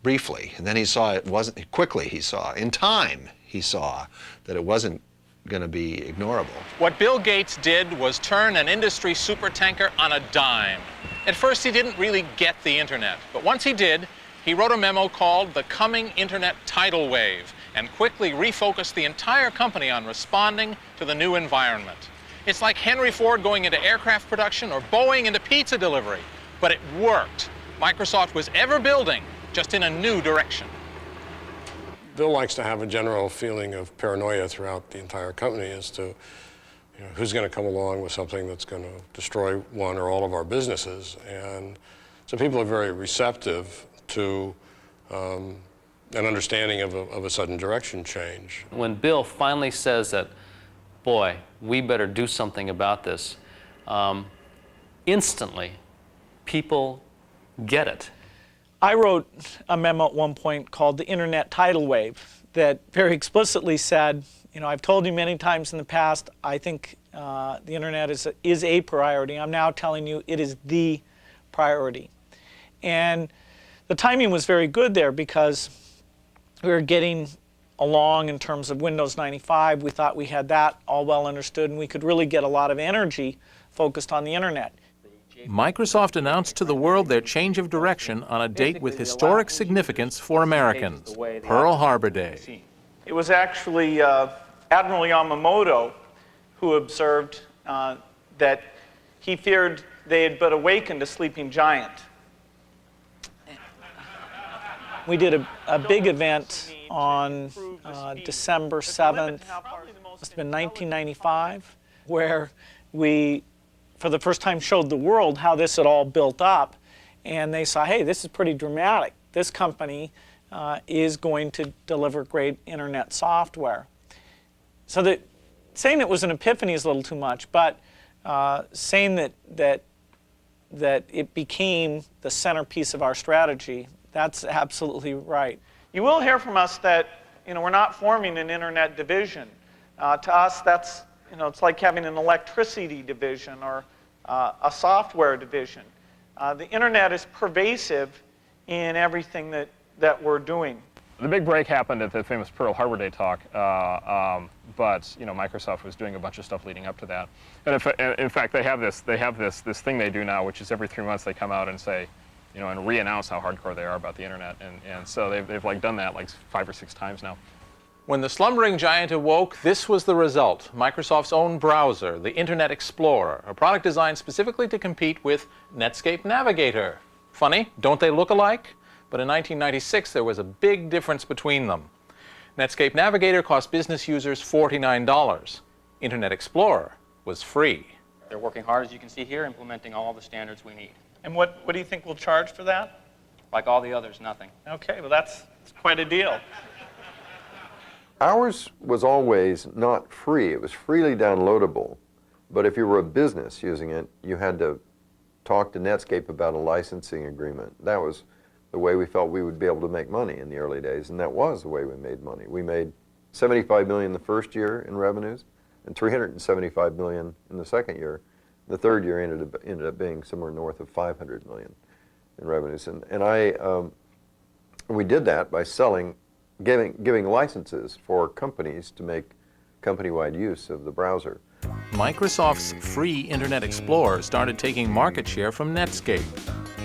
briefly, and then he saw it wasn't, quickly he saw, in time he saw that it wasn't going to be ignorable. What Bill Gates did was turn an industry supertanker on a dime. At first he didn't really get the internet, but once he did, he wrote a memo called The Coming Internet Tidal Wave and quickly refocused the entire company on responding to the new environment. It's like Henry Ford going into aircraft production or Boeing into pizza delivery, but it worked. Microsoft was ever building, just in a new direction. Bill likes to have a general feeling of paranoia throughout the entire company as to who's going to come along with something that's going to destroy one or all of our businesses. And so people are very receptive to an understanding of a sudden direction change. When Bill finally says that, boy, we better do something about this, instantly people get it. I wrote a memo at one point called The Internet Tidal Wave that very explicitly said, I've told you many times in the past, I think the internet is a priority. I'm now telling you it is the priority. And the timing was very good there because we were getting along in terms of Windows 95. We thought we had that all well understood, and we could really get a lot of energy focused on the internet. Microsoft announced to the world their change of direction on a date with historic significance for Americans, Pearl Harbor Day. It was actually Admiral Yamamoto who observed that he feared they had but awakened a sleeping giant. We did a big event on December 7th, must have been 1995, where we, for the first time, showed the world how this had all built up. And they saw, hey, this is pretty dramatic. This company is going to deliver great internet software. So saying it was an epiphany is a little too much, but saying that it became the centerpiece of our strategy, that's absolutely right. You will hear from us that we're not forming an internet division. To us, that's it's like having an electricity division or a software division. The internet is pervasive in everything that we're doing. The big break happened at the famous Pearl Harbor Day talk, but Microsoft was doing a bunch of stuff leading up to that. And in fact, they have this thing they do now, which is every 3 months they come out and say, and re-announce how hardcore they are about the internet. And so they've like done that like 5 or 6 times now. When the slumbering giant awoke, this was the result. Microsoft's own browser, the Internet Explorer, a product designed specifically to compete with Netscape Navigator. Funny, don't they look alike? But in 1996, there was a big difference between them. Netscape Navigator cost business users $49. Internet Explorer was free. They're working hard, as you can see here, implementing all the standards we need. And what do you think we'll charge for that? Like all the others, nothing. Okay, well that's quite a deal. Ours was always not free. It was freely downloadable. But if you were a business using it, you had to talk to Netscape about a licensing agreement. That was the way we felt we would be able to make money in the early days, and that was the way we made money. We made $75 million the first year in revenues and $375 million in the second year. The third year ended up being somewhere north of $500 million in revenues. And we did that by giving licenses for companies to make company-wide use of the browser. Microsoft's free Internet Explorer started taking market share from Netscape.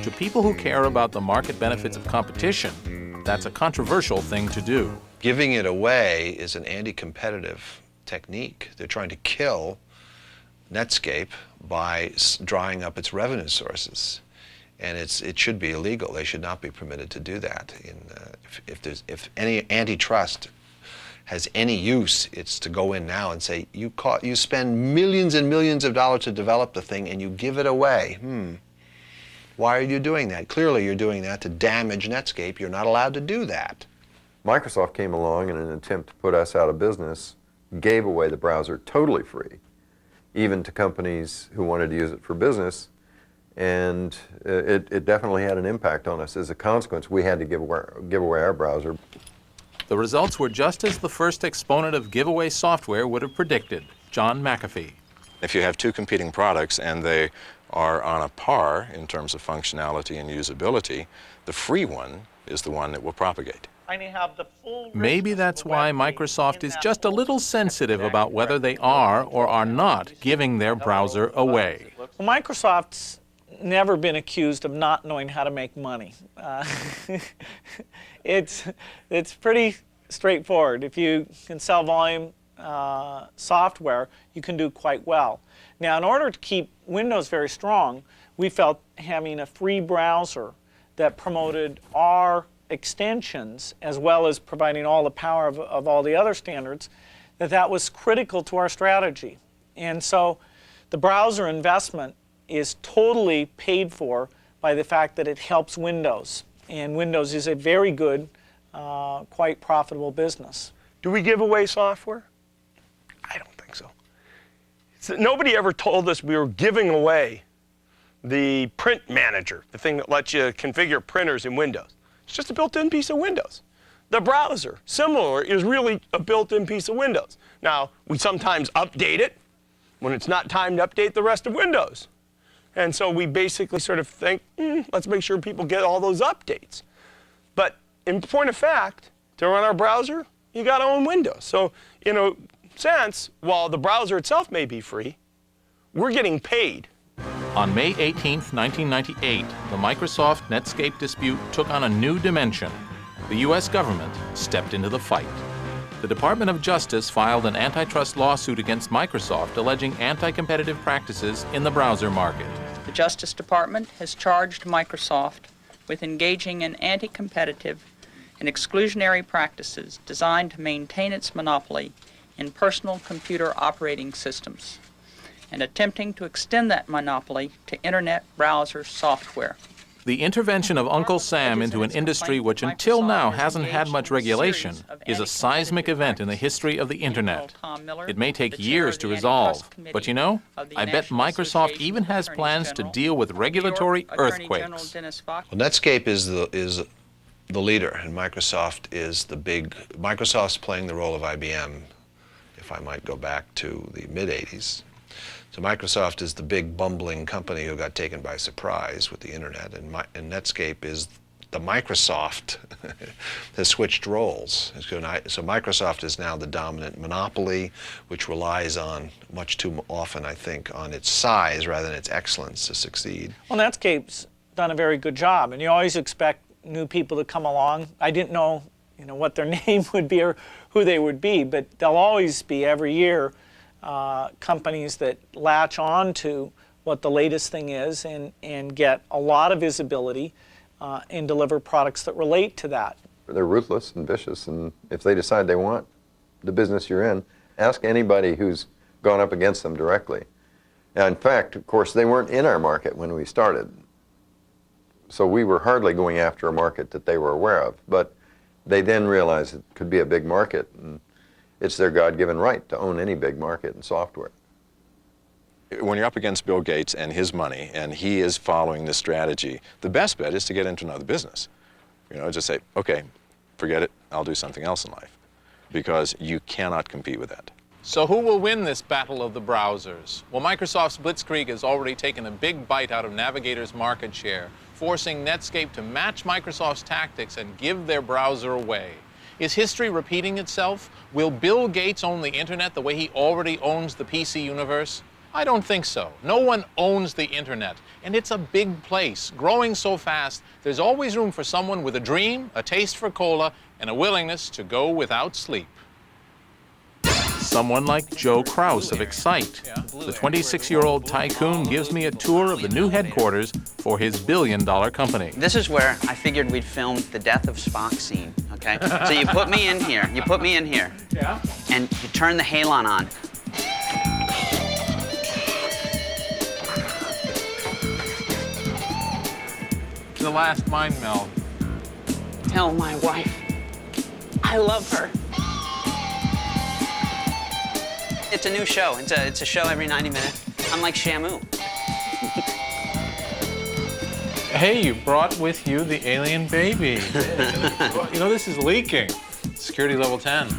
To people who care about the market benefits of competition, that's a controversial thing to do. Giving it away is an anti-competitive technique. They're trying to kill Netscape by drying up its revenue sources. And it should be illegal. They should not be permitted to do that. If any antitrust has any use, it's to go in now and say, you spend millions and millions of dollars to develop the thing and you give it away. Why are you doing that? Clearly you're doing that to damage Netscape. You're not allowed to do that. Microsoft came along in an attempt to put us out of business, gave away the browser totally free, even to companies who wanted to use it for business. And it definitely had an impact on us. As a consequence, we had to give away our browser. The results were just as the first exponent of giveaway software would have predicted, John McAfee. If you have two competing products and they are on a par in terms of functionality and usability, the free one is the one that will propagate. Maybe that's why Microsoft is just a little sensitive about whether they are or are not giving their browser away. Well, Microsoft's never been accused of not knowing how to make money. It's pretty straightforward. If you can sell volume software, you can do quite well. Now, in order to keep Windows very strong, we felt having a free browser that promoted our extensions as well as providing all the power of all the other standards, that was critical to our strategy. And so the browser investment is totally paid for by the fact that it helps Windows. And Windows is a very good, quite profitable business. Do we give away software? I don't think so. Nobody ever told us we were giving away the print manager, the thing that lets you configure printers in Windows. It's just a built-in piece of Windows. The browser, similar, is really a built-in piece of Windows. Now, we sometimes update it when it's not time to update the rest of Windows. And so we basically sort of think, let's make sure people get all those updates. But in point of fact, to run our browser, you got to own Windows. So in a sense, while the browser itself may be free, we're getting paid. On May 18, 1998, the Microsoft Netscape dispute took on a new dimension. The U.S. government stepped into the fight. The Department of Justice filed an antitrust lawsuit against Microsoft alleging anti-competitive practices in the browser market. The Justice Department has charged Microsoft with engaging in anti-competitive and exclusionary practices designed to maintain its monopoly in personal computer operating systems and attempting to extend that monopoly to Internet browser software. The intervention of Uncle Sam into an industry which until now hasn't had much regulation is a seismic event in the history of the Internet. It may take years to resolve, but you know, I bet Microsoft even has plans to deal with regulatory earthquakes. Well, Netscape is the leader, and Microsoft is the big. Microsoft's playing the role of IBM, if I might go back to the mid-'80s. So Microsoft is the big bumbling company who got taken by surprise with the Internet, and Netscape is the Microsoft has switched roles. So Microsoft is now the dominant monopoly, which relies on, much too often, I think, on its size rather than its excellence to succeed. Well, Netscape's done a very good job, and you always expect new people to come along. I didn't know, what their name would be or who they would be, but there'll always be every year companies that latch on to what the latest thing is and get a lot of visibility and deliver products that relate to that. They're ruthless and vicious, and if they decide they want the business you're in, ask anybody who's gone up against them directly. Now, in fact, of course, they weren't in our market when we started, so we were hardly going after a market that they were aware of, but they then realized it could be a big market, and it's their God-given right to own any big market in software. When you're up against Bill Gates and his money, and he is following this strategy, the best bet is to get into another business. Just say, okay, forget it, I'll do something else in life, because you cannot compete with that. So who will win this battle of the browsers? Well, Microsoft's Blitzkrieg has already taken a big bite out of Navigator's market share, forcing Netscape to match Microsoft's tactics and give their browser away. Is history repeating itself? Will Bill Gates own the Internet the way he already owns the PC universe? I don't think so. No one owns the Internet, and it's a big place, growing so fast, there's always room for someone with a dream, a taste for cola, and a willingness to go without sleep. Someone like Joe Kraus of Excite. The 26-year-old tycoon gives me a tour of the new headquarters for his billion-dollar company. This is where I figured we'd film the death of Spock scene, okay? So you put me in here, Yeah. and you turn the halon on. The last mind meld. Tell my wife I love her. It's a new show. It's a show every 90 minutes. I'm like Shamu. Hey, you brought with you the alien baby. This is leaking. Security level 10.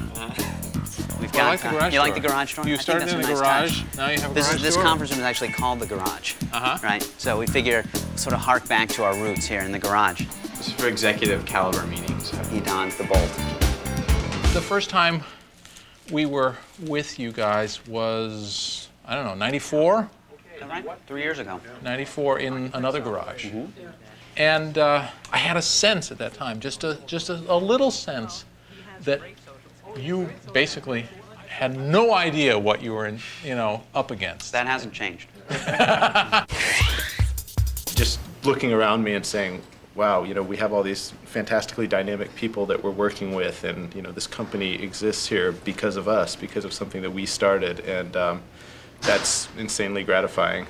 We've got. Like the garage you door. like the garage door? You started in the garage. Now you have a garage This door. conference room is actually called the garage. Right. So we figure sort of hark back to our roots here in the garage. This is for executive caliber meetings. He dons the bolt. The first time we were with you guys was, 94? Right. 3 years ago. 94 in another garage. And I had a sense at that time, just a little sense, that you basically had no idea what you were up against. That hasn't changed. Just looking around me and saying, wow, we have all these fantastically dynamic people that we're working with, and this company exists here because of us, because of something that we started, and that's insanely gratifying.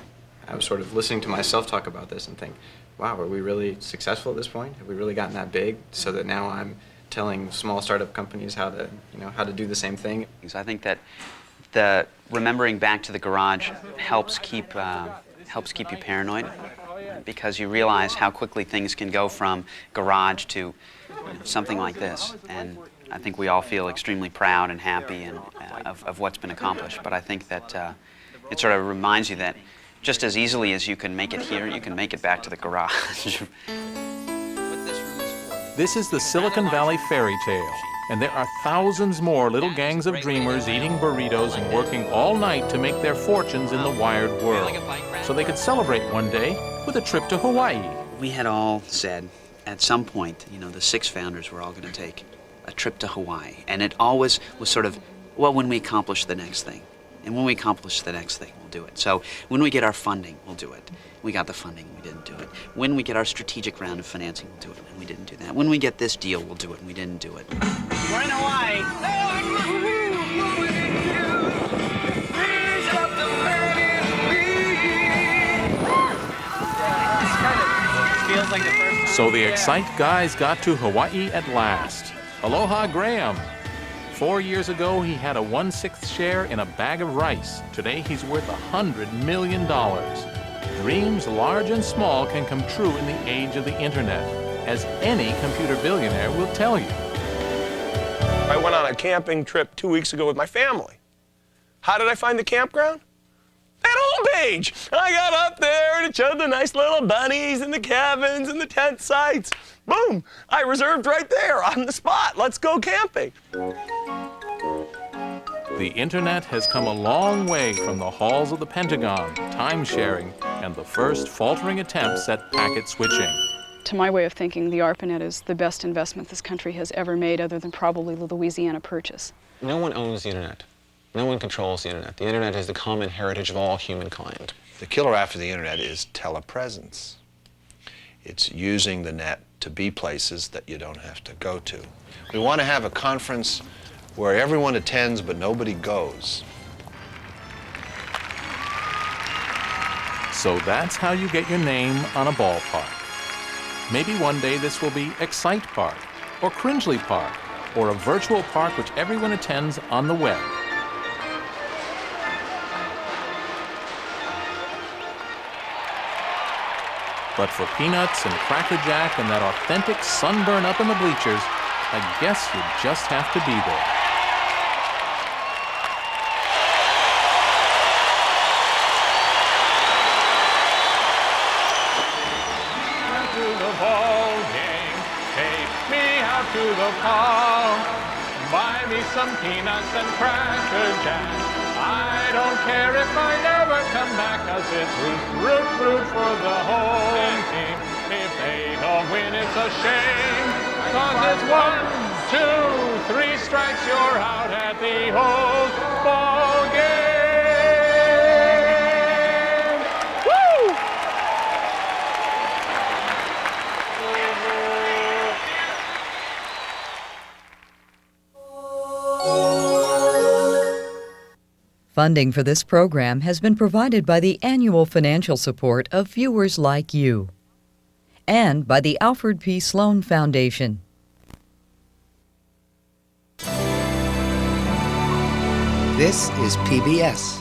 I was sort of listening to myself talk about this and think, wow, are we really successful at this point? Have we really gotten that big so that now I'm telling small startup companies how to do the same thing? Because I think that the remembering back to the garage helps keep you paranoid, because you realize how quickly things can go from garage to something like this. And I think we all feel extremely proud and happy and of what's been accomplished. But I think that it sort of reminds you that just as easily as you can make it here, you can make it back to the garage. This is the Silicon Valley fairy tale, and there are thousands more little gangs of dreamers eating burritos and working all night to make their fortunes in the wired world, so they could celebrate one day with a trip to Hawaii. We had all said at some point, the 6 founders were all going to take a trip to Hawaii, and it always was sort of, well, when we accomplish the next thing. And when we accomplish the next thing, we'll do it. So when we get our funding, we'll do it. We got the funding, we didn't do it. When we get our strategic round of financing, we'll do it, and we didn't do that. When we get this deal, we'll do it, and we didn't do it. We're in Hawaii. Feels like the first. So the Excite guys got to Hawaii at last. Aloha, Graham. 4 years ago, he had a 1/6 share in a bag of rice. Today, he's worth $100 million. Dreams large and small can come true in the age of the internet, as any computer billionaire will tell you. I went on a camping trip 2 weeks ago with my family. How did I find the campground? That homepage! I got up there and it showed the nice little bunnies and the cabins and the tent sites. Boom! I reserved right there on the spot. Let's go camping. The internet has come a long way from the halls of the Pentagon, time-sharing, and the first faltering attempts at packet switching. To my way of thinking, the ARPANET is the best investment this country has ever made, other than probably the Louisiana Purchase. No one owns the internet. No one controls the internet. The internet is the common heritage of all humankind. The killer app for the internet is telepresence. It's using the net to be places that you don't have to go to. We want to have a conference where everyone attends but nobody goes. So that's how you get your name on a ballpark. Maybe one day this will be Excite Park, or Cringely Park, or a virtual park which everyone attends on the web. But for peanuts and Cracker Jack and that authentic sunburn up in the bleachers, I guess you just have to be there. To the ball game, take me out to the park. Buy me some peanuts and Cracker Jack. I don't care if I never come back, 'cause it's root for the home team. If they don't win, it's a shame, 'cause it's 1, 2, 3 strikes, you're out at the old ball game. Woo! Funding for this program has been provided by the annual financial support of viewers like you and by the Alfred P. Sloan Foundation. This is PBS.